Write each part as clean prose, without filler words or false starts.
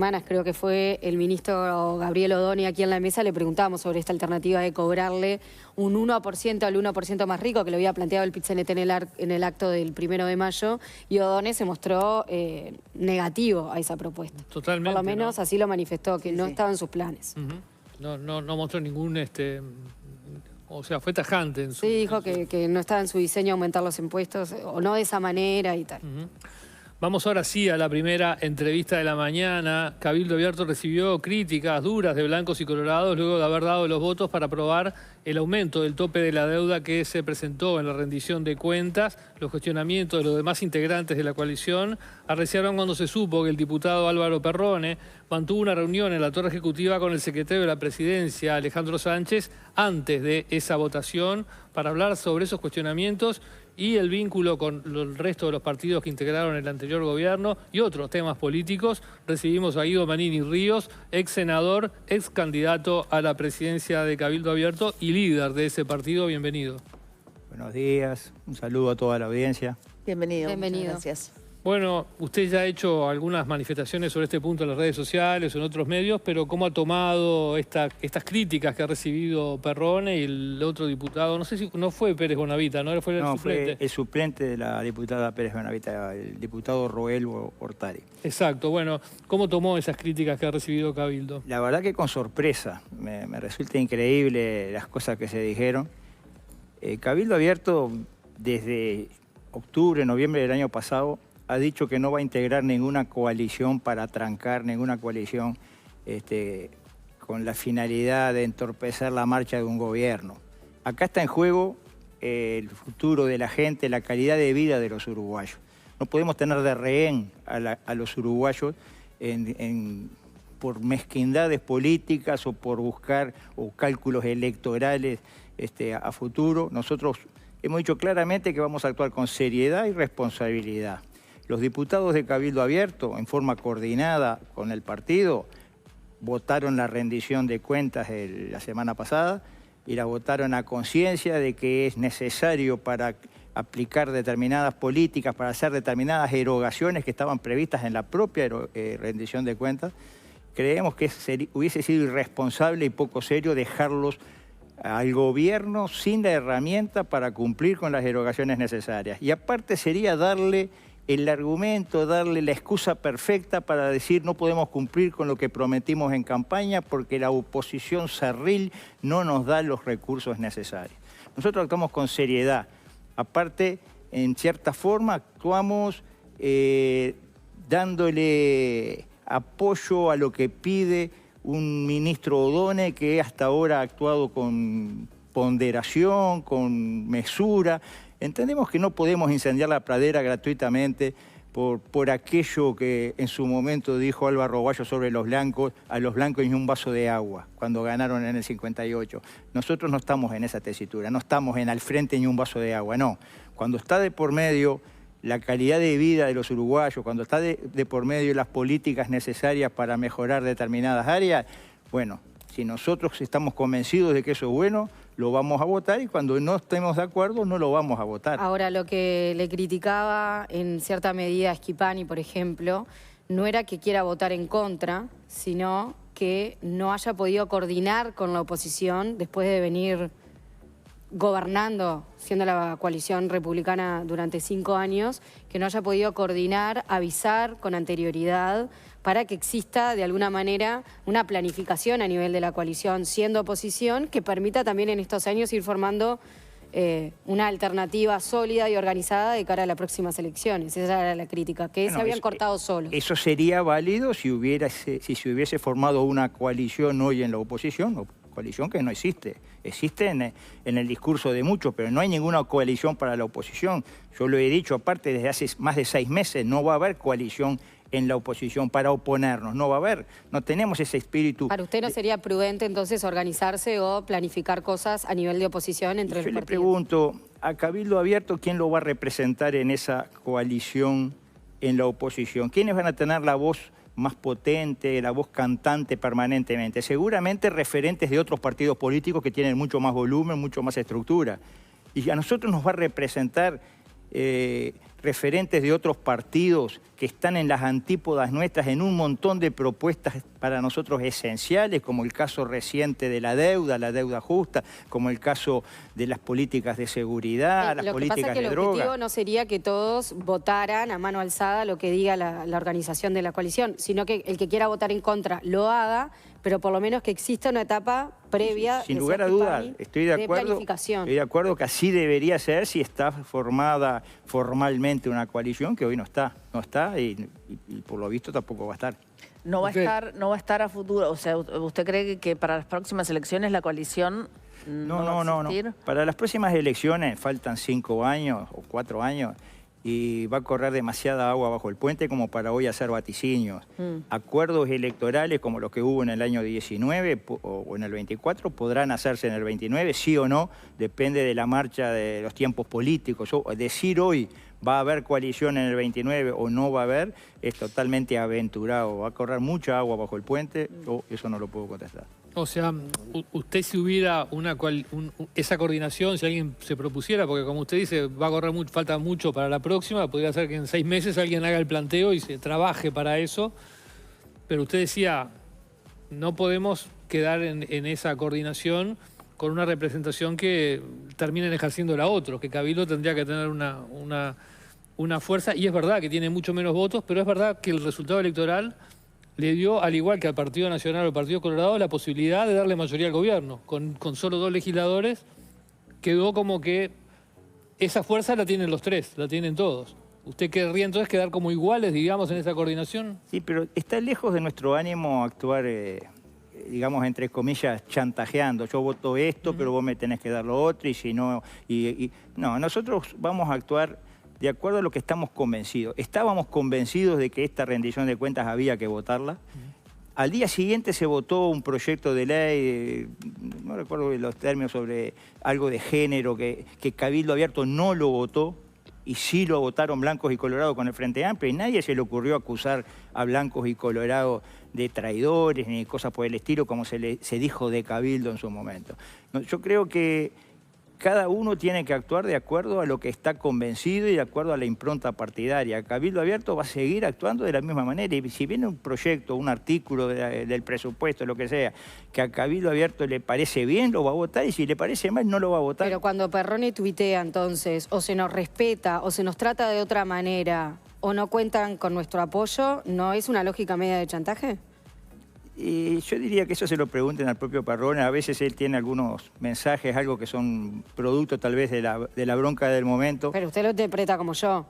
Semanas, creo que fue el ministro Gabriel Odoni aquí en la mesa, le preguntábamos sobre esta alternativa de cobrarle un 1% al 1% más rico, que lo había planteado el PIT-CNT en el acto del 1 de mayo, y Odoni se mostró negativo a esa propuesta. Totalmente. Por lo menos ¿no? así lo manifestó, que no Sí. estaba en sus planes. No mostró ningún... O sea, fue tajante en su... Sí, dijo que no estaba en su diseño aumentar los impuestos, o no de esa manera y tal. Vamos ahora sí a la primera entrevista de la mañana. Cabildo Abierto recibió críticas duras de blancos y colorados luego de haber dado los votos para aprobar el aumento del tope de la deuda que se presentó en la rendición de cuentas. Los cuestionamientos de los demás integrantes de la coalición arreciaron cuando se supo que el diputado Álvaro Perrone mantuvo una reunión en la Torre Ejecutiva con el secretario de la Presidencia, Alejandro Sánchez, antes de esa votación para hablar sobre esos cuestionamientos y el vínculo con el resto de los partidos que integraron el anterior gobierno y otros temas políticos. Recibimos a Guido Manini Ríos, ex senador, ex candidato a la presidencia de Cabildo Abierto y líder de ese partido. Bienvenido. Buenos días, un saludo a toda la audiencia. Bienvenido. Bienvenido. Muchas gracias. Bueno, usted ya ha hecho algunas manifestaciones sobre este punto en las redes sociales o en otros medios, pero ¿cómo ha tomado estas críticas que ha recibido Perrone y el otro diputado? No sé si no fue Pérez Bonavita, ¿no? Fue el suplente. Fue el suplente de la diputada Pérez Bonavita, el diputado Roel Hortari. Exacto, bueno, ¿cómo tomó esas críticas que ha recibido Cabildo? La verdad que con sorpresa, me resulta increíble las cosas que se dijeron. Cabildo Abierto, desde octubre, noviembre del año pasado, ha dicho que no va a integrar ninguna coalición para trancar, ninguna coalición con la finalidad de entorpecer la marcha de un gobierno. Acá está en juego el futuro de la gente, la calidad de vida de los uruguayos. No podemos tener de rehén a los uruguayos por mezquindades políticas o por buscar cálculos electorales a futuro. Nosotros hemos dicho claramente que vamos a actuar con seriedad y responsabilidad. Los diputados de Cabildo Abierto, en forma coordinada con el partido, votaron la rendición de cuentas la semana pasada y la votaron a conciencia de que es necesario para aplicar determinadas políticas, para hacer determinadas erogaciones que estaban previstas en la propia rendición de cuentas. Creemos que hubiese sido irresponsable y poco serio dejarlos al gobierno sin la herramienta para cumplir con las erogaciones necesarias. Y aparte sería darle el argumento, darle la excusa perfecta para decir no podemos cumplir con lo que prometimos en campaña porque la oposición cerril no nos da los recursos necesarios. Nosotros actuamos con seriedad. Aparte, en cierta forma, actuamos dándole apoyo a lo que pide un ministro Odoni que hasta ahora ha actuado con ponderación, con mesura. Entendemos que no podemos incendiar la pradera gratuitamente por aquello que en su momento dijo Álvaro Roballo sobre los blancos, a los blancos ni un vaso de agua, cuando ganaron en el 58. Nosotros no estamos en esa tesitura, no estamos en al frente ni un vaso de agua, no. Cuando está de por medio la calidad de vida de los uruguayos, cuando está de por medio las políticas necesarias para mejorar determinadas áreas, bueno, si nosotros estamos convencidos de que eso es bueno, lo vamos a votar y cuando no estemos de acuerdo no lo vamos a votar. Ahora, lo que le criticaba en cierta medida a Schipani, por ejemplo, no era que quiera votar en contra, sino que no haya podido coordinar con la oposición después de venir gobernando, siendo la coalición republicana durante 5 años, que no haya podido coordinar, avisar con anterioridad para que exista de alguna manera una planificación a nivel de la coalición siendo oposición que permita también en estos años ir formando una alternativa sólida y organizada de cara a las próximas elecciones. Esa era la crítica, que se habían cortado solos. Eso sería válido si se hubiese formado una coalición hoy en la oposición, coalición que no existe. Existe en el discurso de muchos, pero no hay ninguna coalición para la oposición. Yo lo he dicho, aparte, desde hace más de 6 meses, no va a haber coalición en la oposición para oponernos, no va a haber, no tenemos ese espíritu. ¿Para usted no sería prudente entonces organizarse o planificar cosas a nivel de oposición entre los partidos? Yo le pregunto, a Cabildo Abierto, ¿quién lo va a representar en esa coalición en la oposición? ¿Quiénes van a tener la voz más potente, la voz cantante permanentemente? Seguramente referentes de otros partidos políticos que tienen mucho más volumen, mucho más estructura. Y a nosotros nos va a representar referentes de otros partidos que están en las antípodas nuestras en un montón de propuestas para nosotros esenciales, como el caso reciente de la deuda justa, como el caso de las políticas de seguridad, las políticas de droga. Lo que pasa es que el objetivo no sería que todos votaran a mano alzada lo que diga la organización de la coalición, sino que el que quiera votar en contra lo haga, pero por lo menos que exista una etapa previa sin lugar a dudas, estoy de acuerdo, planificación. Estoy de acuerdo que así debería ser si está formada formalmente una coalición, que hoy no está y por lo visto tampoco va a estar. No va a estar a futuro. O sea, ¿usted cree que para las próximas elecciones la coalición no va a existir? No. Para las próximas elecciones faltan 5 años o 4 años y va a correr demasiada agua bajo el puente como para hoy hacer vaticinios. Acuerdos electorales como los que hubo en el año 19 o en el 24 podrán hacerse en el 29, sí o no, depende de la marcha de los tiempos políticos. Decir hoy va a haber coalición en el 29 o no va a haber es totalmente aventurado. Va a correr mucha agua bajo el puente, eso no lo puedo contestar. O sea, usted si hubiera esa coordinación, si alguien se propusiera, porque como usted dice, va a correr falta mucho para la próxima, podría ser que en 6 meses alguien haga el planteo y se trabaje para eso, pero usted decía, no podemos quedar en esa coordinación con una representación que terminen ejerciéndola otros, que Cabildo tendría que tener una fuerza, y es verdad que tiene mucho menos votos, pero es verdad que el resultado electoral le dio, al igual que al Partido Nacional o al Partido Colorado, la posibilidad de darle mayoría al gobierno. Con solo 2 legisladores quedó como que esa fuerza la tienen los 3, la tienen todos. ¿Usted querría entonces quedar como iguales, digamos, en esa coordinación? Sí, pero está lejos de nuestro ánimo actuar, digamos, entre comillas, chantajeando. Yo voto esto, pero vos me tenés que dar lo otro, y si no... No, nosotros vamos a actuar de acuerdo a lo que estamos convencidos. Estábamos convencidos de que esta rendición de cuentas había que votarla. Al día siguiente se votó un proyecto de ley, no recuerdo los términos, sobre algo de género, que Cabildo Abierto no lo votó, y sí lo votaron blancos y colorados con el Frente Amplio, y nadie se le ocurrió acusar a blancos y colorados de traidores ni cosas por el estilo, como se dijo de Cabildo en su momento. No, yo creo que cada uno tiene que actuar de acuerdo a lo que está convencido y de acuerdo a la impronta partidaria. Cabildo Abierto va a seguir actuando de la misma manera, y si viene un proyecto, un artículo del presupuesto, lo que sea, que a Cabildo Abierto le parece bien, lo va a votar, y si le parece mal, no lo va a votar. Pero cuando Perrone tuitea, entonces, o se nos respeta, o se nos trata de otra manera, o no cuentan con nuestro apoyo, ¿no es una lógica media de chantaje? Y yo diría que eso se lo pregunten al propio Perrone. A veces él tiene algunos mensajes, algo que son producto tal vez de la bronca del momento. Pero usted lo interpreta como yo.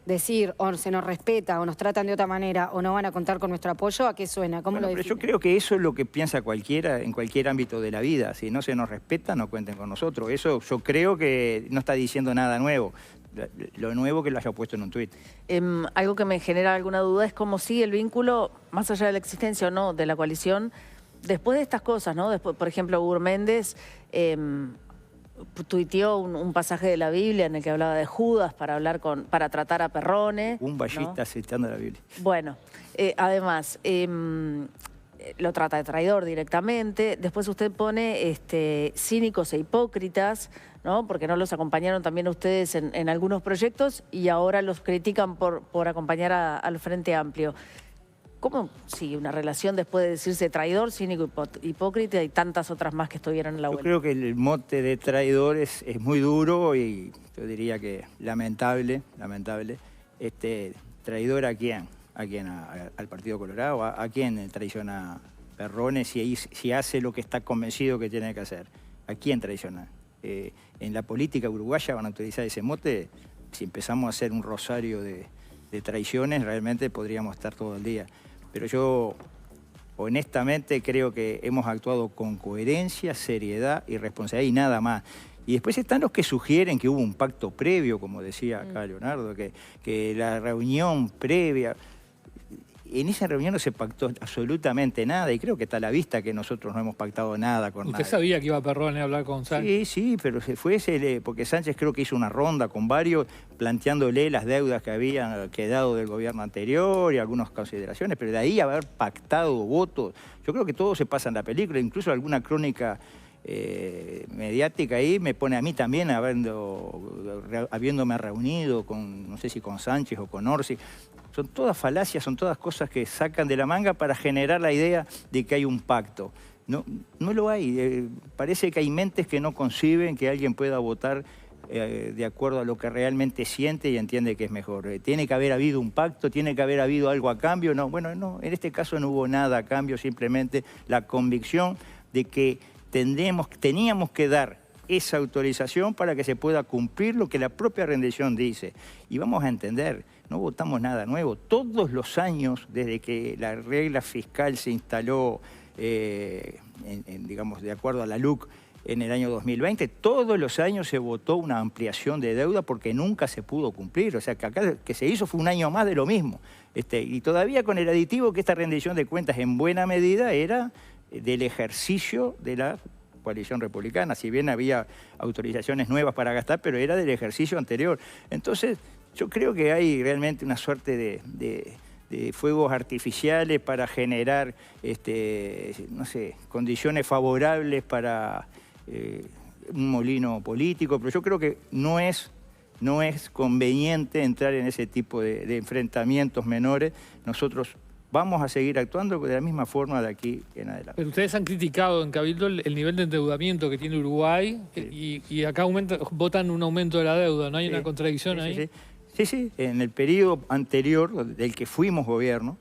Decir, o se nos respeta, o nos tratan de otra manera, o no van a contar con nuestro apoyo, ¿a qué suena? ¿Cómo lo define? Pero yo creo que eso es lo que piensa cualquiera en cualquier ámbito de la vida. Si no se nos respeta, no cuenten con nosotros. Eso yo creo que no está diciendo nada nuevo. Lo nuevo que lo haya puesto en un tuit. Algo que me genera alguna duda es cómo sigue el vínculo, más allá de la existencia o no de la coalición, después de estas cosas, ¿no? Después, por ejemplo, Hugo Méndez tuiteó un pasaje de la Biblia en el que hablaba de Judas para tratar a Perrone. Un vallista, ¿no?, citando la Biblia. Bueno, además, lo trata de traidor directamente. Después usted pone cínicos e hipócritas, ¿no? Porque no los acompañaron también a ustedes en algunos proyectos, y ahora los critican por acompañar al Frente Amplio. ¿Cómo sigue una relación después de decirse traidor, cínico, hipócrita y tantas otras más que estuvieron en la vuelta? Yo creo que el mote de traidor es muy duro, y yo diría que lamentable. ¿Traidor a quién? ¿A quién? ¿Al Partido Colorado? ¿A quién traiciona Perrone si hace lo que está convencido que tiene que hacer? ¿A quién traiciona? En la política uruguaya van a utilizar ese mote. Si empezamos a hacer un rosario de traiciones, realmente podríamos estar todo el día. Pero yo honestamente creo que hemos actuado con coherencia, seriedad y responsabilidad, y nada más. Y después están los que sugieren que hubo un pacto previo, como decía acá Leonardo, que la reunión previa... En esa reunión no se pactó absolutamente nada, y creo que está a la vista que nosotros no hemos pactado nada con nadie. ¿Usted sabía que iba Perrone a hablar con Sánchez? Sí, pero se fue porque Sánchez creo que hizo una ronda con varios, planteándole las deudas que habían quedado del gobierno anterior y algunas consideraciones, pero de ahí haber pactado votos, yo creo que todo se pasa en la película, incluso alguna crónica mediática ahí me pone a mí también habiéndome reunido con, no sé si con Sánchez o con Orsi. Son todas falacias, son todas cosas que sacan de la manga para generar la idea de que hay un pacto. No, no lo hay. Parece que hay mentes que no conciben que alguien pueda votar de acuerdo a lo que realmente siente y entiende que es mejor. Tiene que haber habido un pacto, tiene que haber habido algo a cambio. No, bueno, no, en este caso no hubo nada a cambio, simplemente la convicción de que teníamos que dar esa autorización para que se pueda cumplir lo que la propia rendición dice. Y vamos a entender, no votamos nada nuevo. Todos los años, desde que la regla fiscal se instaló, digamos, de acuerdo a la LUC, en el año 2020, todos los años se votó una ampliación de deuda porque nunca se pudo cumplir. O sea, que acá que se hizo fue un año más de lo mismo. Y todavía con el aditivo que esta rendición de cuentas en buena medida era del ejercicio de la coalición republicana. Si bien había autorizaciones nuevas para gastar, pero era del ejercicio anterior. Entonces, yo creo que hay realmente una suerte de fuegos artificiales para generar, no sé, condiciones favorables para un molino político, pero yo creo que no es conveniente entrar en ese tipo de enfrentamientos menores. Nosotros vamos a seguir actuando de la misma forma de aquí en adelante. Pero ustedes han criticado en Cabildo el nivel de endeudamiento que tiene Uruguay, sí, y acá votan un aumento de la deuda, ¿no hay una contradicción ahí? Sí, en el periodo anterior del que fuimos gobierno,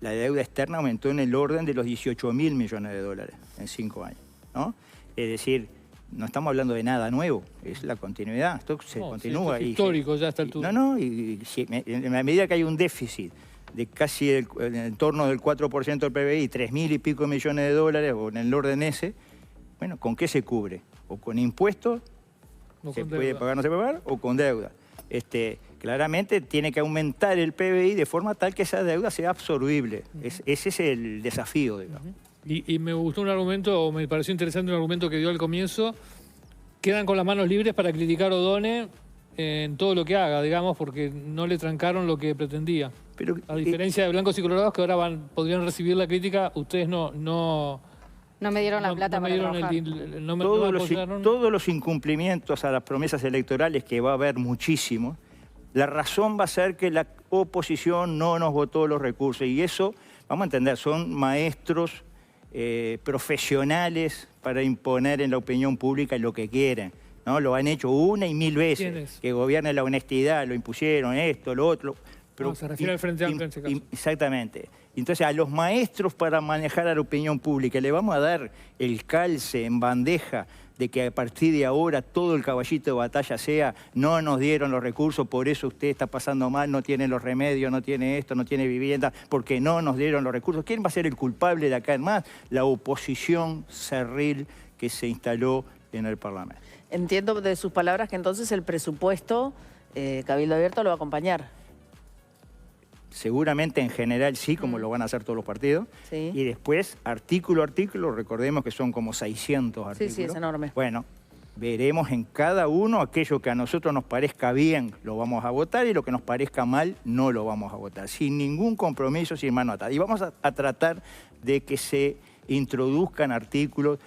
la deuda externa aumentó en el orden de los 18.000 millones de dólares en 5 años, ¿no? Es decir, no estamos hablando de nada nuevo, es la continuidad, esto se continúa. Esto es histórico ya a esta altura. En la medida que hay un déficit de casi en torno del 4% del PBI, 3.000 y pico millones de dólares, o en el orden ese, bueno, ¿con qué se cubre? O con impuestos, se puede pagar, no se puede pagar, o con deuda. Claramente tiene que aumentar el PBI de forma tal que esa deuda sea absorbible. Ese es el desafío, digamos. Y me gustó un argumento, o me pareció interesante un argumento que dio al comienzo. Quedan con las manos libres para criticar a O'Donnell en todo lo que haga, digamos, porque no le trancaron lo que pretendía. Pero, a diferencia de blancos y colorados que ahora podrían recibir la crítica, ustedes no me dieron la plata para trabajar. Todos los incumplimientos a las promesas electorales, que va a haber muchísimos, la razón va a ser que la oposición no nos votó los recursos. Y eso, vamos a entender, son maestros profesionales para imponer en la opinión pública lo que quieren, ¿no? Lo han hecho una y mil veces. Que gobiernen la honestidad, lo impusieron, esto, lo otro. Pero, se refiere al Frente Amplio en ese caso. Exactamente. Entonces, a los maestros para manejar a la opinión pública le vamos a dar el calce en bandeja de que a partir de ahora todo el caballito de batalla sea no nos dieron los recursos, por eso usted está pasando mal, no tiene los remedios, no tiene esto, no tiene vivienda, porque no nos dieron los recursos. ¿Quién va a ser el culpable de acá en más? La oposición cerril que se instaló en el Parlamento. Entiendo de sus palabras que entonces el presupuesto, Cabildo Abierto, lo va a acompañar. Seguramente en general sí, como lo van a hacer todos los partidos. Sí. Y después, artículo a artículo, recordemos que son como 600 artículos. Sí, es enorme. Bueno, veremos en cada uno aquello que a nosotros nos parezca bien, lo vamos a votar, y lo que nos parezca mal, no lo vamos a votar. Sin ningún compromiso, sin mano atada. Y vamos a tratar de que se introduzcan artículos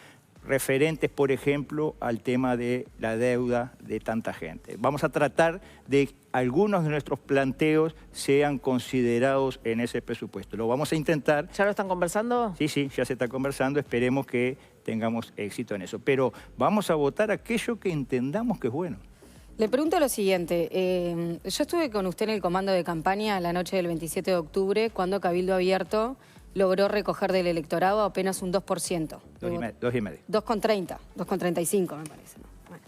referentes, por ejemplo, al tema de la deuda de tanta gente. Vamos a tratar de que algunos de nuestros planteos sean considerados en ese presupuesto. Lo vamos a intentar. ¿Ya lo están conversando? Sí, ya se está conversando. Esperemos que tengamos éxito en eso. Pero vamos a votar aquello que entendamos que es bueno. Le pregunto lo siguiente. Yo estuve con usted en el comando de campaña la noche del 27 de octubre, cuando Cabildo Abierto logró recoger del electorado apenas un 2%. 2,5. 2,30, 2,35 me parece. Bueno,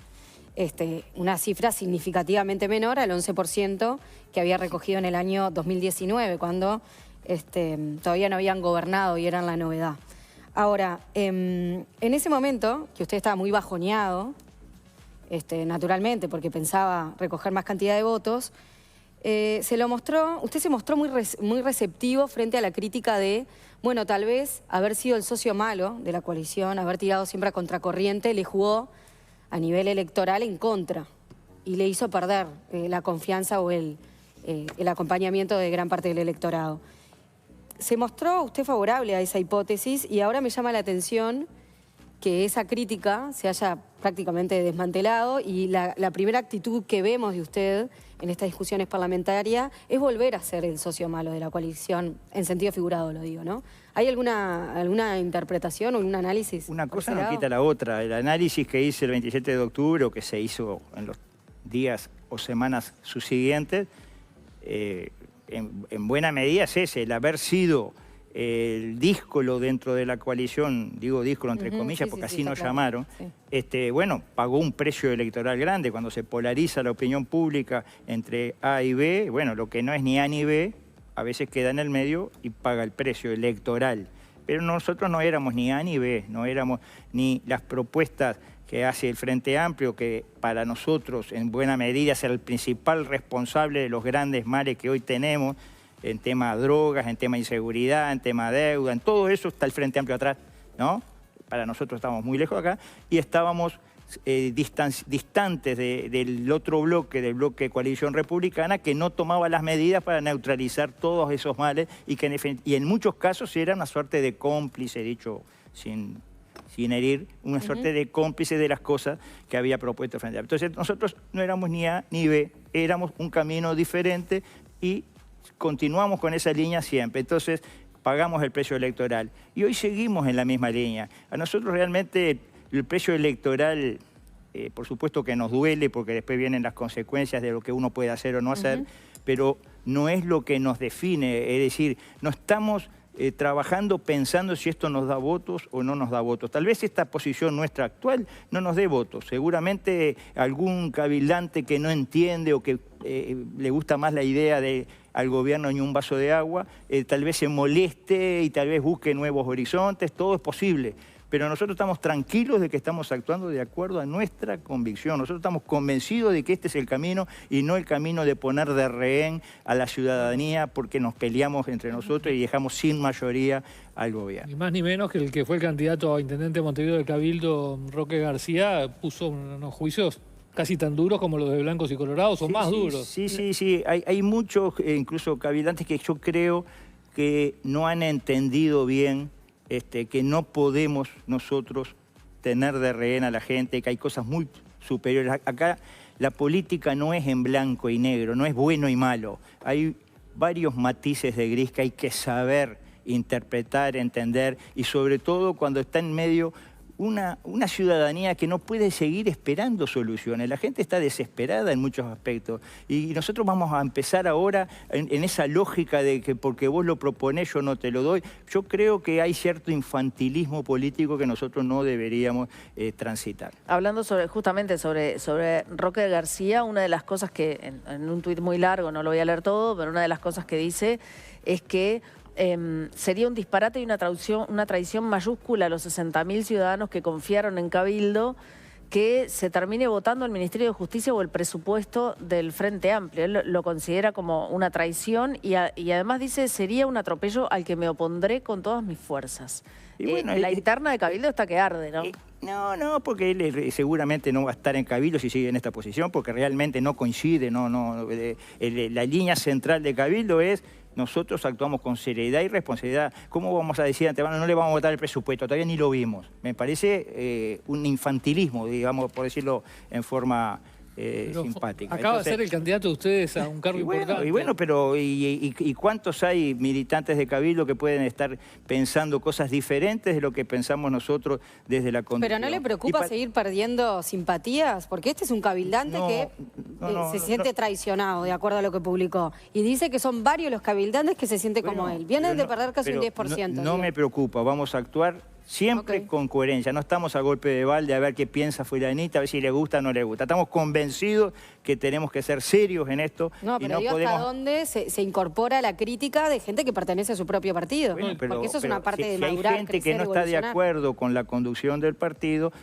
una cifra significativamente menor al 11% que había recogido en el año 2019, cuando todavía no habían gobernado y eran la novedad. Ahora, en ese momento, que usted estaba muy bajoneado, naturalmente, porque pensaba recoger más cantidad de votos, usted se mostró muy receptivo frente a la crítica de, bueno, tal vez haber sido el socio malo de la coalición, haber tirado siempre a contracorriente, le jugó a nivel electoral en contra y le hizo perder la confianza o el acompañamiento de gran parte del electorado. Se mostró usted favorable a esa hipótesis y ahora me llama la atención que esa crítica se haya prácticamente desmantelado y la primera actitud que vemos de usted en estas discusiones parlamentarias es volver a ser el socio malo de la coalición, en sentido figurado lo digo, ¿no? ¿Hay alguna interpretación o un análisis? Una cosa no quita la otra. El análisis que hice el 27 de octubre o que se hizo en los días o semanas subsiguientes, en buena medida es ese, el haber sido el díscolo dentro de la coalición, digo díscolo entre comillas, porque así nos llamaron, bueno, pagó un precio electoral grande cuando se polariza la opinión pública entre A y B. Bueno, lo que no es ni A ni B, a veces queda en el medio y paga el precio electoral. Pero nosotros no éramos ni A ni B, no éramos ni las propuestas que hace el Frente Amplio, que para nosotros en buena medida es el principal responsable de los grandes males que hoy tenemos, en tema de drogas, en tema de inseguridad, en tema de deuda, en todo eso está el Frente Amplio atrás, ¿no? Para nosotros estamos muy lejos de acá y estábamos distantes del otro bloque, del bloque de Coalición Republicana, que no tomaba las medidas para neutralizar todos esos males y en muchos casos era una suerte de cómplice, dicho sin herir, una suerte de cómplice de las cosas que había propuesto el Frente Amplio. Entonces nosotros no éramos ni A ni B, éramos un camino diferente y continuamos con esa línea siempre. Entonces pagamos el precio electoral y hoy seguimos en la misma línea. A nosotros realmente el precio electoral, por supuesto que nos duele porque después vienen las consecuencias de lo que uno puede hacer o no hacer, pero no es lo que nos define, es decir, no estamos trabajando pensando si esto nos da votos o no nos da votos. Tal vez esta posición nuestra actual no nos dé votos. Seguramente algún cabildante que no entiende o que le gusta más la idea de al gobierno ni un vaso de agua, tal vez se moleste y tal vez busque nuevos horizontes, todo es posible. Pero nosotros estamos tranquilos de que estamos actuando de acuerdo a nuestra convicción. Nosotros estamos convencidos de que este es el camino y no el camino de poner de rehén a la ciudadanía porque nos peleamos entre nosotros y dejamos sin mayoría al gobierno. Ni más ni menos que el que fue el candidato a intendente de Montevideo del Cabildo, Roque García, puso unos juicios casi tan duros como los de blancos y colorados, o más duros. Sí. Hay muchos, incluso cabildantes, que yo creo que no han entendido bien que no podemos nosotros tener de rehén a la gente, que hay cosas muy superiores. Acá la política no es en blanco y negro, no es bueno y malo. Hay varios matices de gris que hay que saber interpretar, entender, y sobre todo cuando está en medio una ciudadanía que no puede seguir esperando soluciones. La gente está desesperada en muchos aspectos y nosotros vamos a empezar ahora en esa lógica de que porque vos lo proponés yo no te lo doy. Yo creo que hay cierto infantilismo político que nosotros no deberíamos transitar. Hablando justamente sobre Roque García, una de las cosas que, en un tuit muy largo, no lo voy a leer todo, pero una de las cosas que dice es que sería un disparate y una traición mayúscula a los 60.000 ciudadanos que confiaron en Cabildo que se termine votando el Ministerio de Justicia o el presupuesto del Frente Amplio. Él lo considera como una traición y además dice, sería un atropello al que me opondré con todas mis fuerzas. Y bueno, la interna de Cabildo está que arde, ¿no? No, porque él seguramente no va a estar en Cabildo si sigue en esta posición, porque realmente no coincide, la línea central de Cabildo es: nosotros actuamos con seriedad y responsabilidad. ¿Cómo vamos a decir antemano no le vamos a votar el presupuesto? Todavía ni lo vimos. Me parece un infantilismo, digamos, por decirlo en forma simpática. Acaba de ser el candidato de ustedes a un cargo importante. Y bueno, pero ¿y cuántos hay militantes de Cabildo que pueden estar pensando cosas diferentes de lo que pensamos nosotros desde la conducción? ¿Pero no le preocupa seguir perdiendo simpatías? Porque este es un cabildante que se siente traicionado, de acuerdo a lo que publicó. Y dice que son varios los cabildantes que se sienten como él. Vienen de perder casi un 10%. No me preocupa, vamos a actuar siempre con coherencia. No estamos a golpe de balde a ver qué piensa fulanita, a ver si le gusta o no le gusta. Estamos convencidos que tenemos que ser serios en esto. No, pero digo, ¿hasta dónde se incorpora la crítica de gente que pertenece a su propio partido? Bueno, porque eso es una parte de madurar, hay gente que no está de acuerdo con la conducción del partido,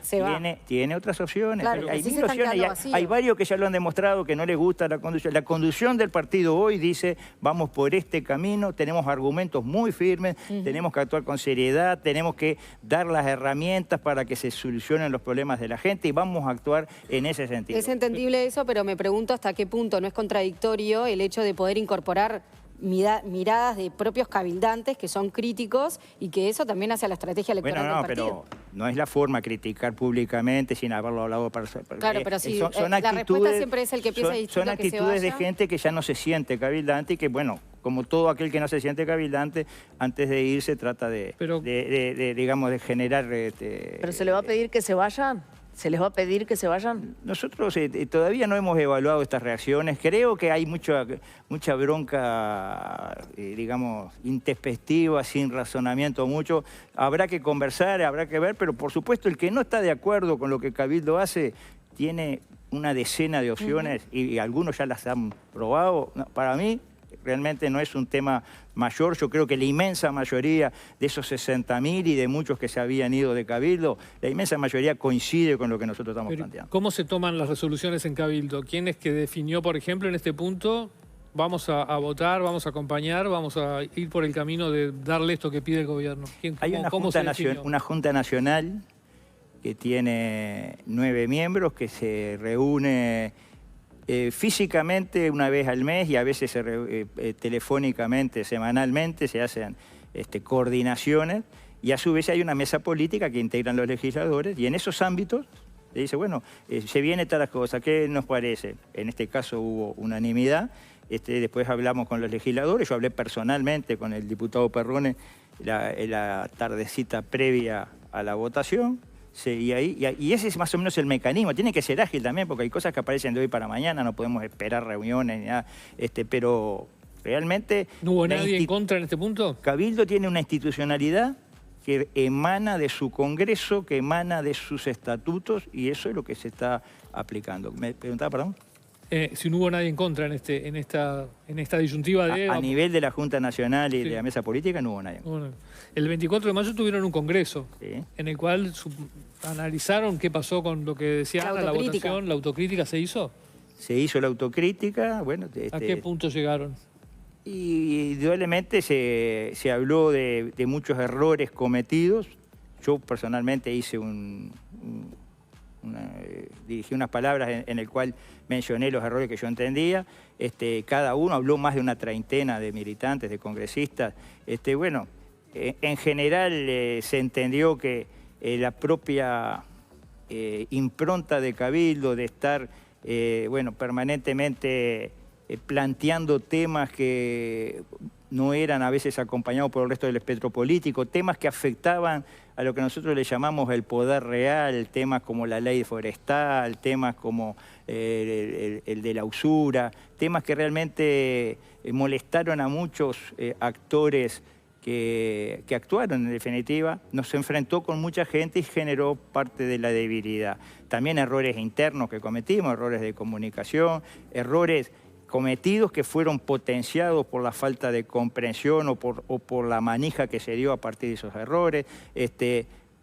tiene otras opciones. Claro, hay mil opciones. Hay varios que ya lo han demostrado que no les gusta la conducción. La conducción del partido hoy dice, vamos por este camino, tenemos argumentos muy firmes, tenemos que actuar con seriedad, tenemos que dar las herramientas para que se solucionen los problemas de la gente y vamos a actuar en ese sentido. Es entendible eso, pero me pregunto hasta qué punto no es contradictorio el hecho de poder incorporar miradas de propios cabildantes que son críticos y que eso también hace a la estrategia electoral Bueno, no, del partido. pero no es la forma criticar públicamente sin haberlo hablado Claro, pero sí, son la respuesta siempre es el que piensa distinto son que se actitudes de vaya. gente que ya no se siente cabildante y que, bueno, como todo aquel que no se siente cabildante, antes de irse trata digamos, de generar... ¿Pero se le va a pedir que se vayan? ¿Se les va a pedir que se vayan? Nosotros todavía no hemos evaluado estas reacciones. Creo que hay mucha bronca, digamos, intempestiva, sin razonamiento mucho. Habrá que conversar, habrá que ver, pero por supuesto el que no está de acuerdo con lo que Cabildo hace tiene una decena de opciones y algunos ya las han probado. No, para mí realmente no es un tema mayor. Yo creo que la inmensa mayoría de esos 60.000 y de muchos que se habían ido de Cabildo, la inmensa mayoría coincide con lo que nosotros estamos planteando. ¿Cómo se toman las resoluciones en Cabildo? ¿Quién es que definió, por ejemplo, en este punto, vamos a votar, vamos a acompañar, vamos a ir por el camino de darle esto que pide el gobierno? Hay una Junta Nacional que tiene 9 miembros, que se reúne físicamente una vez al mes y a veces telefónicamente, semanalmente, se hacen coordinaciones y a su vez hay una mesa política que integran los legisladores y en esos ámbitos le dice, bueno, se viene tal cosa, ¿qué nos parece? En este caso hubo unanimidad, después hablamos con los legisladores, yo hablé personalmente con el diputado Perrone la tardecita previa a la votación. Sí, y ese es más o menos el mecanismo. Tiene que ser ágil también, porque hay cosas que aparecen de hoy para mañana, no podemos esperar reuniones ni nada. Pero realmente... ¿No hubo nadie en contra en este punto? Cabildo tiene una institucionalidad que emana de su Congreso, que emana de sus estatutos, y eso es lo que se está aplicando. ¿Me preguntaba, perdón? Si no hubo nadie en contra en esta disyuntiva de... A nivel de la Junta Nacional y de la Mesa Política no hubo nadie. Bueno, el 24 de mayo tuvieron un congreso en el cual analizaron qué pasó con lo que decía Ana, la votación, la autocrítica se hizo. Se hizo la autocrítica, bueno... ¿A qué punto llegaron? Y indudablemente se habló de muchos errores cometidos. Yo personalmente hice dirigí unas palabras en el cual mencioné los errores que yo entendía. Cada uno habló, más de una treintena de militantes, de congresistas. Bueno, en general se entendió que la propia impronta de Cabildo de estar bueno, permanentemente planteando temas que no eran a veces acompañados por el resto del espectro político, temas que afectaban a lo que nosotros le llamamos el poder real, temas como la ley forestal, temas como el de la usura, temas que realmente molestaron a muchos actores que actuaron en definitiva, nos enfrentó con mucha gente y generó parte de la debilidad. También errores internos que cometimos, errores de comunicación, errores cometidos que fueron potenciados por la falta de comprensión o por la manija que se dio a partir de esos errores.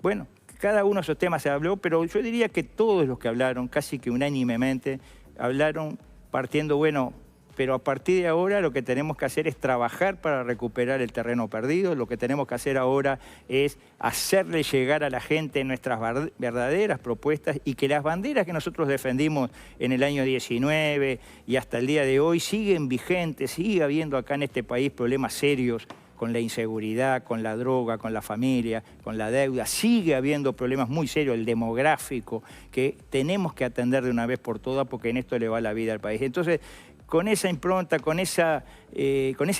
Bueno, cada uno de esos temas se habló, pero yo diría que todos los que hablaron, casi que unánimemente, hablaron partiendo, bueno, pero a partir de ahora lo que tenemos que hacer es trabajar para recuperar el terreno perdido, lo que tenemos que hacer ahora es hacerle llegar a la gente nuestras verdaderas propuestas y que las banderas que nosotros defendimos en el año 19 y hasta el día de hoy siguen vigentes, sigue habiendo acá en este país problemas serios con la inseguridad, con la droga, con la familia, con la deuda. Sigue habiendo problemas muy serios, el demográfico, que tenemos que atender de una vez por todas porque en esto le va la vida al país. Entonces, con esa impronta, con ese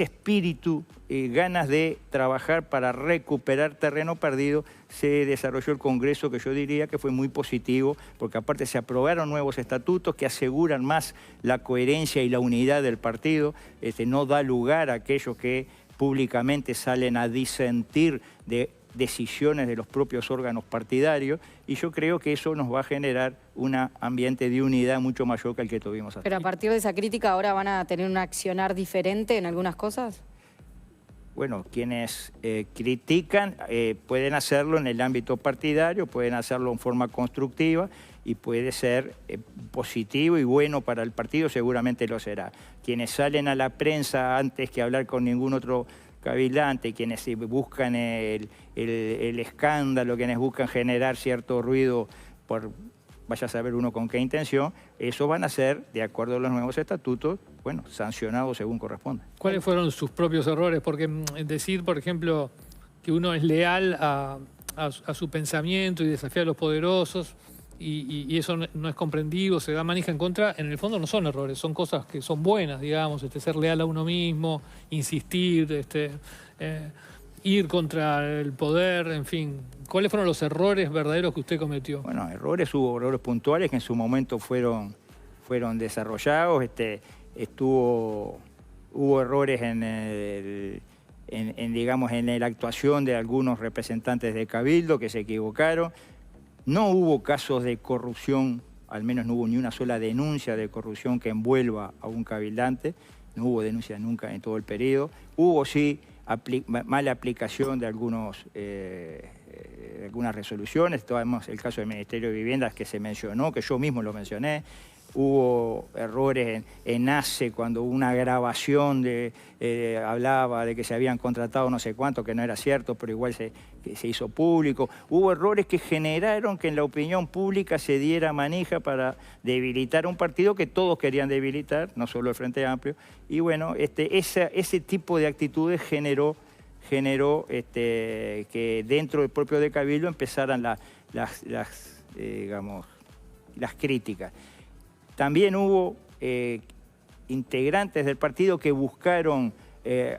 espíritu, ganas de trabajar para recuperar terreno perdido, se desarrolló el Congreso, que yo diría que fue muy positivo, porque aparte se aprobaron nuevos estatutos que aseguran más la coherencia y la unidad del partido, no da lugar a aquellos que públicamente salen a disentir de decisiones de los propios órganos partidarios, y yo creo que eso nos va a generar un ambiente de unidad mucho mayor que el que tuvimos hasta. ¿Pero a partir de esa crítica ahora van a tener un accionar diferente en algunas cosas? Bueno, quienes critican pueden hacerlo en el ámbito partidario, pueden hacerlo en forma constructiva y puede ser positivo y bueno para el partido, seguramente lo será. Quienes salen a la prensa antes que hablar con ningún otro cabildante, quienes buscan el escándalo, quienes buscan generar cierto ruido por vaya a saber uno con qué intención, esos van a ser, de acuerdo a los nuevos estatutos, bueno, sancionados según corresponde. ¿Cuáles fueron sus propios errores? Porque decir, por ejemplo, que uno es leal a su pensamiento y desafía a los poderosos y eso no es comprendido, se da manija en contra, en el fondo no son errores, son cosas que son buenas, digamos, ser leal a uno mismo, insistir, ir contra el poder, en fin. ¿Cuáles fueron los errores verdaderos que usted cometió? Bueno, hubo errores puntuales que en su momento fueron desarrollados, hubo errores digamos, en la actuación de algunos representantes de Cabildo que se equivocaron. No hubo casos de corrupción, al menos no hubo ni una sola denuncia de corrupción que envuelva a un cabildante, no hubo denuncia nunca en todo el periodo. Hubo sí mala aplicación de algunas resoluciones, tomamos el caso del Ministerio de Viviendas que se mencionó, que yo mismo lo mencioné. Hubo errores en ACE cuando una grabación hablaba de que se habían contratado no sé cuánto, que no era cierto, pero igual se hizo público. Hubo errores que generaron que en la opinión pública se diera manija para debilitar un partido que todos querían debilitar, no solo el Frente Amplio. Y bueno, ese tipo de actitudes generó que dentro del propio de Cabildo empezaran las críticas. También hubo integrantes del partido que buscaron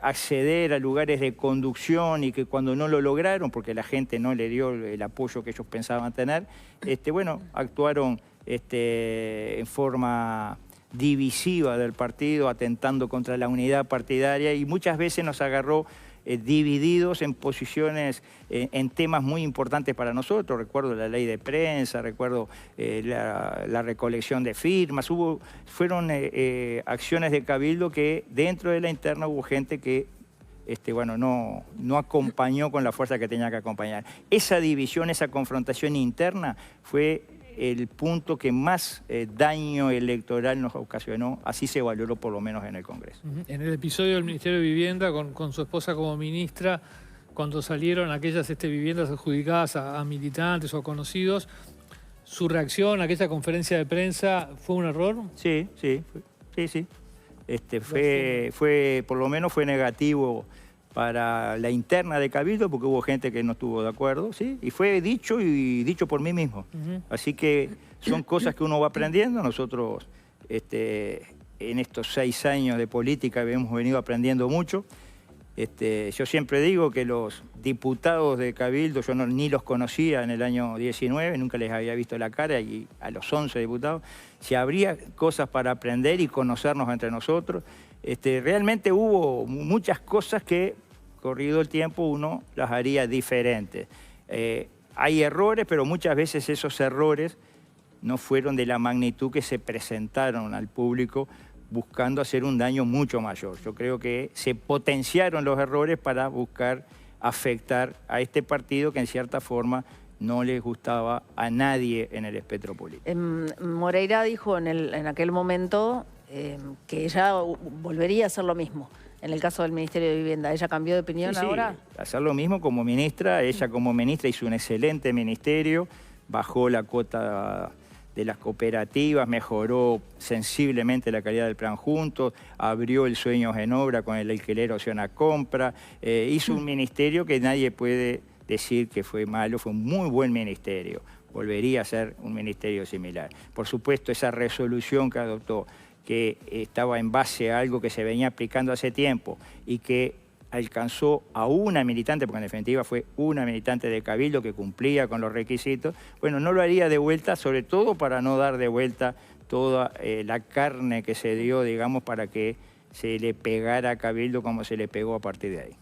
acceder a lugares de conducción y que cuando no lo lograron, porque la gente no le dio el apoyo que ellos pensaban tener, bueno, actuaron en forma divisiva del partido, atentando contra la unidad partidaria y muchas veces nos agarró divididos en posiciones, en temas muy importantes para nosotros. Recuerdo la ley de prensa, recuerdo la recolección de firmas. Fueron acciones de Cabildo que dentro de la interna hubo gente que no acompañó con la fuerza que tenía que acompañar. Esa división, esa confrontación interna fue el punto que más daño electoral nos ocasionó, así se valoró por lo menos en el Congreso. En el episodio del Ministerio de Vivienda, con su esposa como ministra, cuando salieron aquellas viviendas adjudicadas a militantes o a conocidos, ¿su reacción a aquella conferencia de prensa fue un error? Sí. Por lo menos fue negativo para la interna de Cabildo, porque hubo gente que no estuvo de acuerdo, ¿sí? Y fue dicho por mí mismo. Así que son cosas que uno va aprendiendo. Nosotros en estos 6 años de política hemos venido aprendiendo mucho. Yo siempre digo que los diputados de Cabildo, yo ni los conocía en el año 19, nunca les había visto la cara, y a los 11 diputados, si habría cosas para aprender y conocernos entre nosotros. Realmente hubo muchas cosas que, corrido el tiempo, uno las haría diferentes. Hay errores, pero muchas veces esos errores no fueron de la magnitud que se presentaron al público buscando hacer un daño mucho mayor. Yo creo que se potenciaron los errores para buscar afectar a este partido que en cierta forma no les gustaba a nadie en el espectro político. Moreira dijo en aquel momento que ella volvería a hacer lo mismo en el caso del Ministerio de Vivienda. ¿Ella cambió de opinión ahora? Sí, hacer lo mismo como ministra. Ella como ministra hizo un excelente ministerio, bajó la cuota de las cooperativas, mejoró sensiblemente la calidad del plan Juntos, abrió el Sueños en Obra con el alquiler opción a compra, hizo un ministerio que nadie puede decir que fue malo, fue un muy buen ministerio. Volvería a ser un ministerio similar. Por supuesto, esa resolución que adoptó, que estaba en base a algo que se venía aplicando hace tiempo y que alcanzó a una militante, porque en definitiva fue una militante de Cabildo que cumplía con los requisitos, bueno, no lo haría de vuelta, sobre todo para no dar de vuelta toda la carne que se dio, digamos, para que se le pegara a Cabildo como se le pegó a partir de ahí.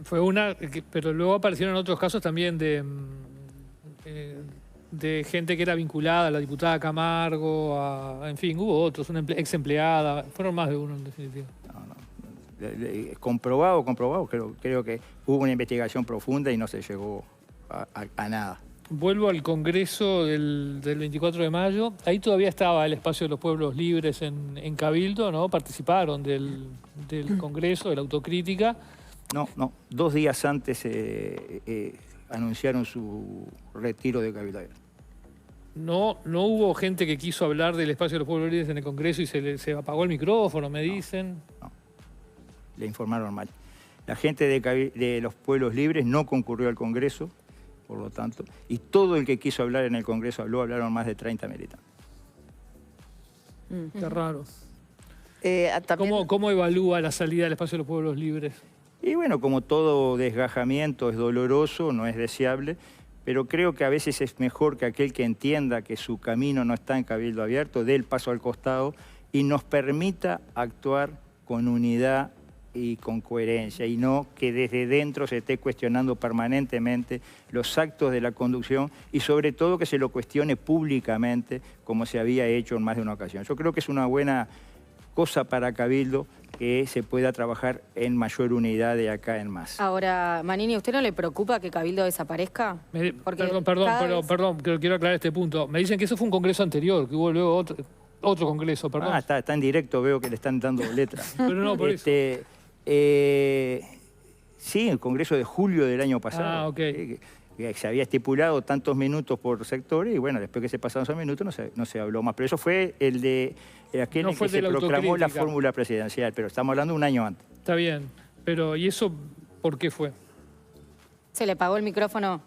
Fue una, pero luego aparecieron otros casos también de gente que era vinculada a la diputada Camargo, en fin, hubo otros, una ex empleada, fueron más de uno en definitiva. Comprobado, creo que hubo una investigación profunda y no se llegó a nada. Vuelvo al Congreso del 24 de mayo. Ahí todavía estaba el Espacio de los Pueblos Libres en Cabildo, ¿no? Participaron del Congreso, de la autocrítica. No, 2 días antes anunciaron su retiro de Cabildo. no hubo gente que quiso hablar del espacio de los pueblos libres en el Congreso y se apagó el micrófono, me dicen. No, le informaron mal. La gente de los pueblos libres no concurrió al Congreso, por lo tanto, y todo el que quiso hablar en el Congreso hablaron más de 30 militantes. Qué raro. También... ¿Cómo evalúa la salida del espacio de los pueblos libres? Y bueno, como todo desgajamiento es doloroso, no es deseable, pero creo que a veces es mejor que aquel que entienda que su camino no está en Cabildo Abierto, dé el paso al costado y nos permita actuar con unidad y con coherencia, y no que desde dentro se esté cuestionando permanentemente los actos de la conducción y sobre todo que se lo cuestione públicamente como se había hecho en más de una ocasión. Yo creo que es una buena cosa para Cabildo que se pueda trabajar en mayor unidad de acá en más. Ahora, Manini, ¿a usted no le preocupa que Cabildo desaparezca? Perdón, que quiero aclarar este punto. Me dicen que eso fue un congreso anterior, que hubo luego otro congreso, perdón. Ah, está en directo, veo que le están dando letra. Pero no, por eso. Sí, el congreso de julio del año pasado. Ah, ok. Que se había estipulado tantos minutos por sector y bueno, después que se pasaron esos minutos no se habló más. Pero eso fue el de aquel No en fue que se de la proclamó la autocrítica. fórmula presidencial, pero estamos hablando de un año antes. Está bien, pero ¿y eso por qué fue? ¿Se le pagó el micrófono?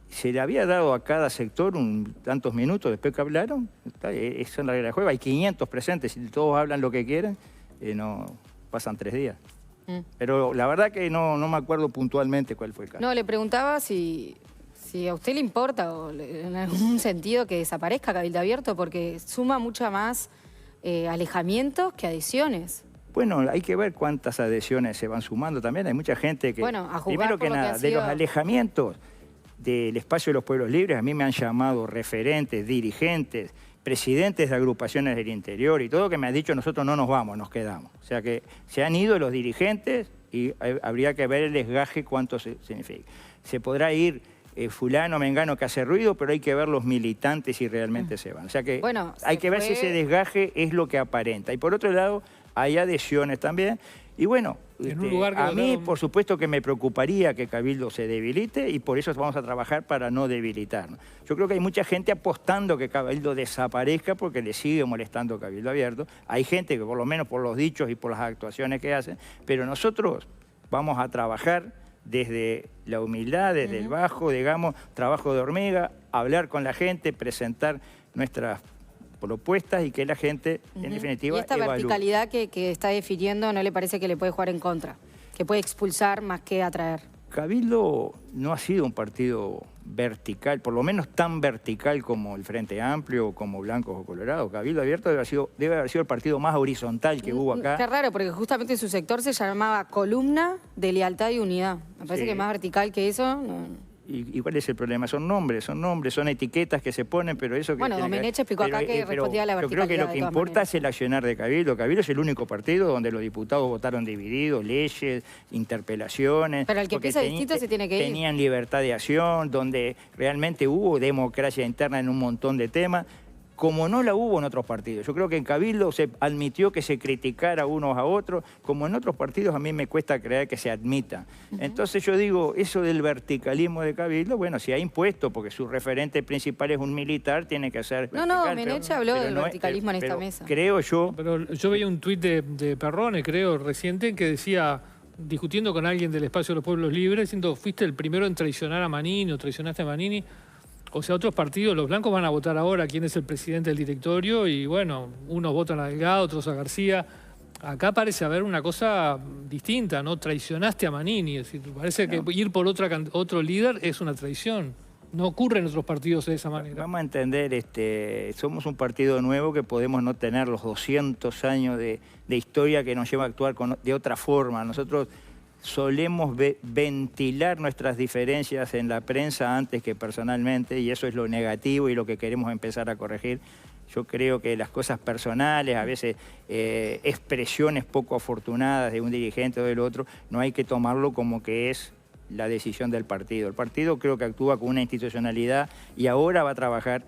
Se le había dado a cada sector tantos minutos después que hablaron. Esa es la regla del juego. Hay 500 presentes, si todos hablan lo que quieren, no pasan 3 días. Pero la verdad que no me acuerdo puntualmente cuál fue el caso. No, le preguntaba si a usted le importa o en algún sentido que desaparezca Cabildo Abierto, porque suma mucha más alejamientos que adhesiones. Bueno, hay que ver cuántas adhesiones se van sumando también. Hay mucha gente que... Bueno, a jugar primero que por lo que nada, ha de sido... los alejamientos del espacio de los pueblos libres, a mí me han llamado referentes, dirigentes, presidentes de agrupaciones del interior y todo que me han dicho nosotros no nos vamos, nos quedamos. O sea que se han ido los dirigentes y habría que ver el desgaje cuánto significa. Se podrá ir fulano, mengano que hace ruido, pero hay que ver los militantes si realmente se van. O sea que bueno, hay que ver si ese desgaje es lo que aparenta. Y por otro lado, hay adhesiones también. Y bueno, a mí por supuesto que me preocuparía que Cabildo se debilite y por eso vamos a trabajar para no debilitarnos. Yo creo que hay mucha gente apostando que Cabildo desaparezca porque le sigue molestando Cabildo Abierto. Hay gente que por lo menos por los dichos y por las actuaciones que hacen, pero nosotros vamos a trabajar desde la humildad, desde el bajo, digamos, trabajo de hormiga, hablar con la gente, presentar nuestras propuestas y que la gente, en definitiva, ¿Y esta evalúe. verticalidad que está definiendo no le parece que le puede jugar en contra? Que puede expulsar más que atraer. Cabildo no ha sido un partido vertical, por lo menos tan vertical como el Frente Amplio o como Blancos o Colorados. Cabildo Abierto debe haber sido el partido más horizontal que hubo acá. Qué raro, porque justamente su sector se llamaba Columna de Lealtad y Unidad. Me parece que más vertical que eso... No. ¿Y cuál es el problema? Son nombres, son etiquetas que se ponen, pero eso... Bueno, Domenech explicó acá que respondía a la verticalidad. Yo creo que lo que importa es el accionar de Cabildo. Cabildo es el único partido donde los diputados votaron divididos, leyes, interpelaciones... Pero el que piensa distinto se tiene que ir. Tenían libertad de acción, donde realmente hubo democracia interna en un montón de temas, como no la hubo en otros partidos. Yo creo que en Cabildo se admitió que se criticara unos a otros, como en otros partidos a mí me cuesta creer que se admita. Entonces yo digo, eso del verticalismo de Cabildo, bueno, si ha impuesto, porque su referente principal es un militar, tiene que ser vertical. No, Domenech habló del verticalismo en esta mesa. Creo yo... Pero yo veía un tuit de Perrone, creo, reciente, que decía, discutiendo con alguien del espacio de los pueblos libres, diciendo, fuiste el primero en traicionar a Manini o traicionaste a Manini. O sea, otros partidos, los blancos van a votar ahora quién es el presidente del directorio y bueno, unos votan a Delgado, otros a García. Acá parece haber una cosa distinta, ¿no? Traicionaste a Manini, es decir, parece que ir por otro líder es una traición. No ocurre en otros partidos de esa manera. Vamos a entender, somos un partido nuevo que podemos no tener los 200 años de historia que nos lleva a actuar de otra forma. Nosotros solemos ventilar nuestras diferencias en la prensa antes que personalmente y eso es lo negativo y lo que queremos empezar a corregir. Yo creo que las cosas personales, a veces expresiones poco afortunadas de un dirigente o del otro, no hay que tomarlo como que es la decisión del partido. El partido creo que actúa con una institucionalidad y ahora va a trabajar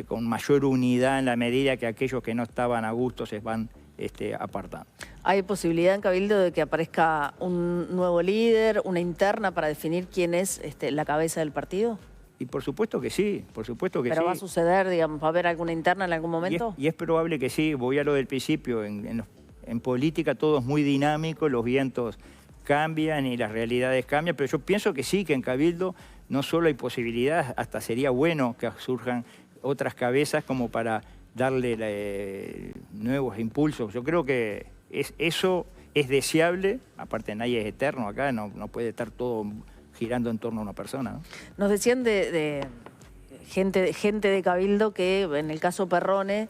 con mayor unidad en la medida que aquellos que no estaban a gusto se van apartando. ¿Hay posibilidad en Cabildo de que aparezca un nuevo líder, una interna para definir quién es la cabeza del partido? Y por supuesto que sí, por supuesto que sí. ¿Pero va a suceder, digamos, va a haber alguna interna en algún momento? Y es probable que sí, voy a lo del principio, en política todo es muy dinámico, los vientos cambian y las realidades cambian, pero yo pienso que sí, que en Cabildo no solo hay posibilidades, hasta sería bueno que surjan otras cabezas como para darle nuevos impulsos. Yo creo que eso es deseable, aparte nadie es eterno acá, no puede estar todo girando en torno a una persona, ¿no? Nos decían de gente de Cabildo que en el caso Perrone,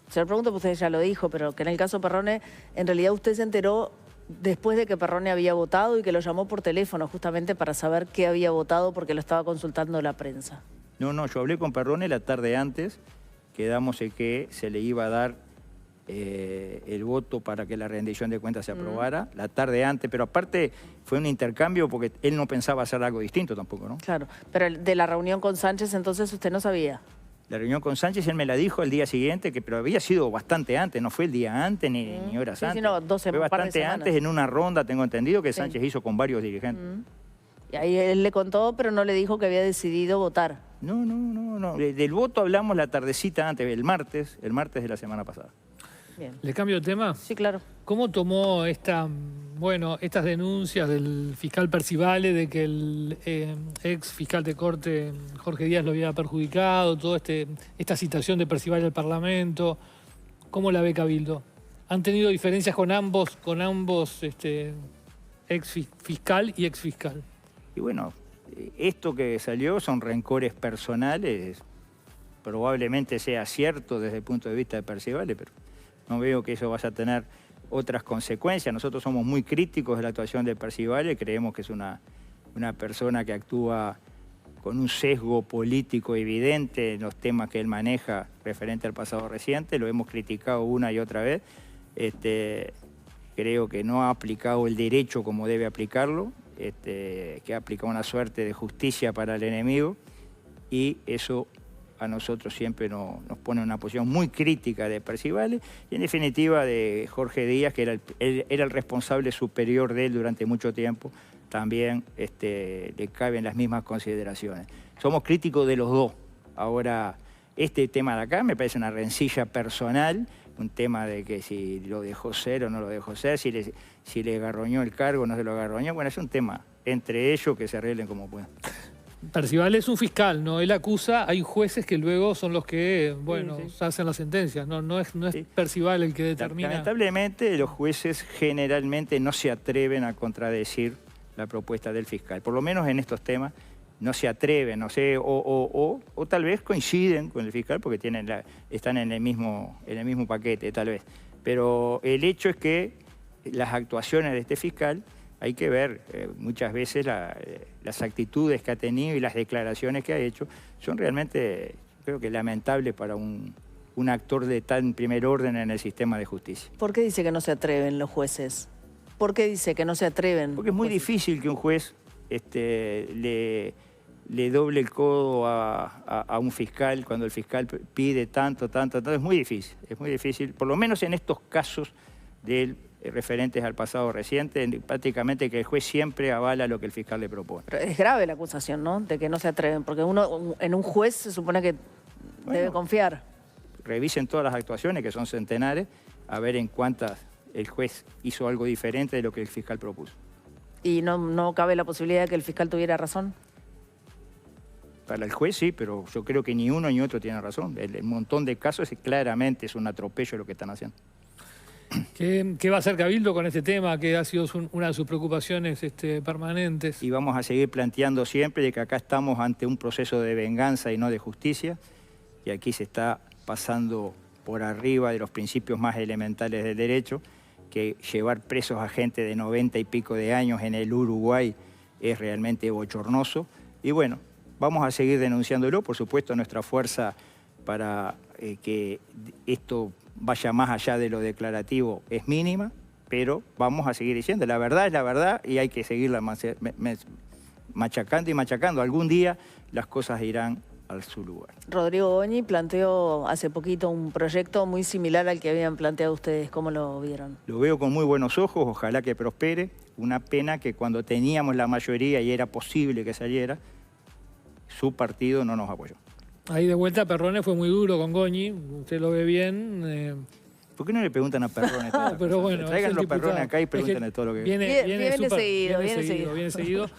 se lo pregunto porque usted ya lo dijo, pero que en el caso Perrone, en realidad usted se enteró después de que Perrone había votado y que lo llamó por teléfono justamente para saber qué había votado porque lo estaba consultando la prensa. No, yo hablé con Perrone la tarde antes, quedamos en que se le iba a dar el voto para que la rendición de cuentas se aprobara, la tarde antes, pero aparte fue un intercambio porque él no pensaba hacer algo distinto tampoco, ¿no? Claro, pero de la reunión con Sánchez entonces usted no sabía. La reunión con Sánchez, él me la dijo el día siguiente, pero había sido bastante antes, no fue el día antes ni horas antes. No, fue bastante antes, en una ronda, tengo entendido, que Sánchez hizo con varios dirigentes. Y ahí él le contó, pero no le dijo que había decidido votar. No. Del voto hablamos la tardecita antes, el martes de la semana pasada. Bien. ¿Le cambio de tema? Sí, claro. ¿Cómo tomó estas denuncias del fiscal Percivale de que el ex fiscal de corte Jorge Díaz lo había perjudicado, toda esta citación de Percivale al Parlamento? ¿Cómo la ve Cabildo? ¿Han tenido diferencias con ambos ex fiscal y ex fiscal? Y bueno, esto que salió son rencores personales, probablemente sea cierto desde el punto de vista de Percivale, pero no veo que eso vaya a tener otras consecuencias. Nosotros somos muy críticos de la actuación de Percivale, creemos que es una persona que actúa con un sesgo político evidente en los temas que él maneja referente al pasado reciente, lo hemos criticado una y otra vez. Creo que no ha aplicado el derecho como debe aplicarlo, que ha aplicado una suerte de justicia para el enemigo, y eso a nosotros siempre nos pone en una posición muy crítica de Percivale y en definitiva de Jorge Díaz, que era el responsable superior de él durante mucho tiempo, también le caben las mismas consideraciones. Somos críticos de los dos. Ahora, este tema de acá me parece una rencilla personal, un tema de que si lo dejó ser o no lo dejó ser, si le agarroñó el cargo o no se lo agarroñó. Bueno, es un tema entre ellos que se arreglen como puedan. Percivale es un fiscal, ¿no? Él acusa, hay jueces que luego son los que, hacen las sentencias, no es Percivale el que determina. Lamentablemente los jueces generalmente no se atreven a contradecir la propuesta del fiscal, por lo menos en estos temas no se atreven, no sé, o tal vez coinciden con el fiscal porque están en el mismo paquete, tal vez. Pero el hecho es que las actuaciones de este fiscal, hay que ver muchas veces las actitudes que ha tenido y las declaraciones que ha hecho son realmente, creo que lamentables para un actor de tan primer orden en el sistema de justicia. ¿Por qué dice que no se atreven los jueces? ¿Por qué dice que no se atreven? Porque es muy difícil que un juez le doble el codo a un fiscal cuando el fiscal pide tanto, es muy difícil, por lo menos en estos casos referentes al pasado reciente, prácticamente que el juez siempre avala lo que el fiscal le propone. Pero es grave la acusación, ¿no? De que no se atreven, porque uno en un juez se supone que debe confiar. Revisen todas las actuaciones, que son centenares, a ver en cuántas el juez hizo algo diferente de lo que el fiscal propuso. ¿Y no cabe la posibilidad de que el fiscal tuviera razón? Para el juez sí, pero yo creo que ni uno ni otro tiene razón. El montón de casos claramente es un atropello lo que están haciendo. ¿Qué va a hacer Cabildo con este tema, que ha sido una de sus preocupaciones permanentes? Y vamos a seguir planteando siempre de que acá estamos ante un proceso de venganza y no de justicia, y aquí se está pasando por arriba de los principios más elementales del derecho, que llevar presos a gente de 90 y pico de años en el Uruguay es realmente bochornoso. Y bueno, vamos a seguir denunciándolo, por supuesto nuestra fuerza para que esto vaya más allá de lo declarativo es mínima, pero vamos a seguir diciendo, la verdad es la verdad y hay que seguirla machacando y machacando. Algún día las cosas irán a su lugar. Rodrigo Goñi planteó hace poquito un proyecto muy similar al que habían planteado ustedes. ¿Cómo lo vieron? Lo veo con muy buenos ojos, ojalá que prospere. Una pena que cuando teníamos la mayoría y era posible que saliera, su partido no nos apoyó. Ahí de vuelta Perrone fue muy duro con Goñi, usted lo ve bien. ¿Por qué no le preguntan a Perrone? No, pero bueno, traigan los Perrones acá y pregúntenle todo lo que Viene seguido.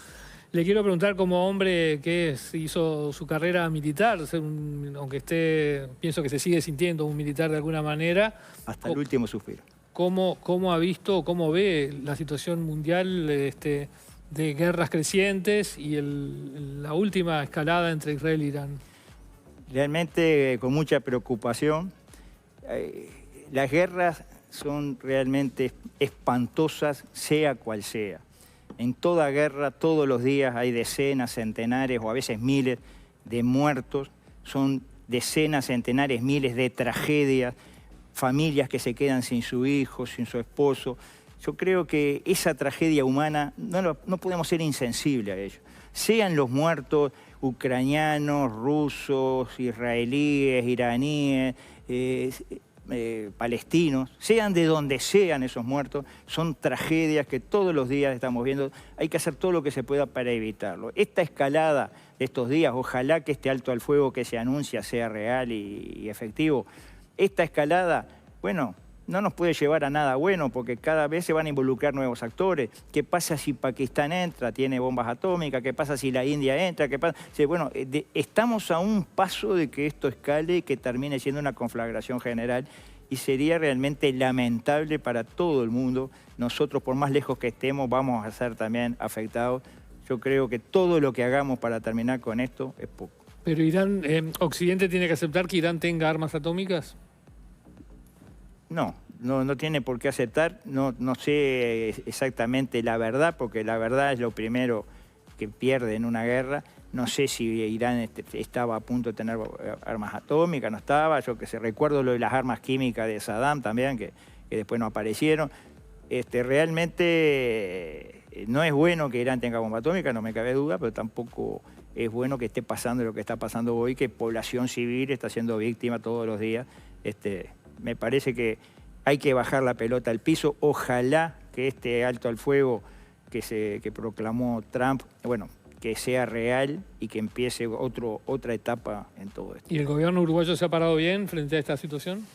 Le quiero preguntar como hombre que hizo su carrera militar, aunque pienso que se sigue sintiendo un militar de alguna manera. Hasta el último suspiro. ¿Cómo ha visto, cómo ve la situación mundial de guerras crecientes y la última escalada entre Israel e Irán? Realmente con mucha preocupación. Las guerras son realmente espantosas, sea cual sea. En toda guerra, todos los días hay decenas, centenares o a veces miles de muertos. Son decenas, centenares, miles de tragedias, familias que se quedan sin su hijo, sin su esposo. Yo creo que esa tragedia humana no podemos ser insensibles a ello. Sean los muertos ucranianos, rusos, israelíes, iraníes, palestinos, sean de donde sean esos muertos, son tragedias que todos los días estamos viendo. Hay que hacer todo lo que se pueda para evitarlo. Esta escalada de estos días, ojalá que este alto al fuego que se anuncia sea real y efectivo. Esta escalada, bueno, no nos puede llevar a nada bueno porque cada vez se van a involucrar nuevos actores. ¿Qué pasa si Pakistán entra, tiene bombas atómicas? ¿Qué pasa si la India entra? ¿Qué pasa? Bueno, estamos a un paso de que esto escale y que termine siendo una conflagración general y sería realmente lamentable para todo el mundo. Nosotros, por más lejos que estemos, vamos a ser también afectados. Yo creo que todo lo que hagamos para terminar con esto es poco. Pero Irán, ¿Occidente tiene que aceptar que Irán tenga armas atómicas? No tiene por qué aceptar, no sé exactamente la verdad, porque la verdad es lo primero que pierde en una guerra. No sé si Irán estaba a punto de tener armas atómicas, no estaba. Yo que sé, recuerdo lo de las armas químicas de Saddam también, que después no aparecieron. Realmente no es bueno que Irán tenga bomba atómica, no me cabe duda, pero tampoco es bueno que esté pasando lo que está pasando hoy, que población civil está siendo víctima todos los días. Me parece que hay que bajar la pelota al piso. Ojalá que este alto al fuego que proclamó Trump, bueno, que sea real y que empiece otra etapa en todo esto. ¿Y el gobierno uruguayo se ha parado bien frente a esta situación?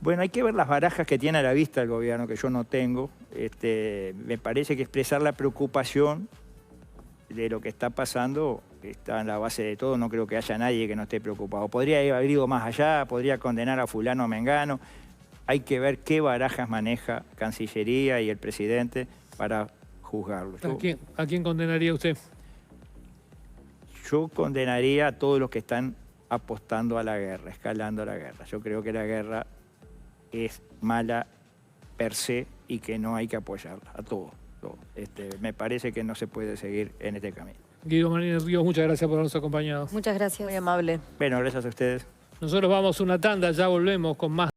Bueno, hay que ver las barajas que tiene a la vista el gobierno, que yo no tengo. Me parece que expresar la preocupación de lo que está pasando está en la base de todo. No creo que haya nadie que no esté preocupado. Podría haber ido más allá, podría condenar a fulano o mengano. Hay que ver qué barajas maneja Cancillería y el presidente para juzgarlo. ¿A quién condenaría usted? Yo condenaría a todos los que están apostando a la guerra, escalando la guerra. Yo creo que la guerra es mala per se y que no hay que apoyarla, a todos. Me parece que no se puede seguir en este camino. Guido Martínez Ríos, muchas gracias por habernos acompañado. Muchas gracias. Muy amable. Bueno, gracias a ustedes. Nosotros vamos a una tanda, ya volvemos con más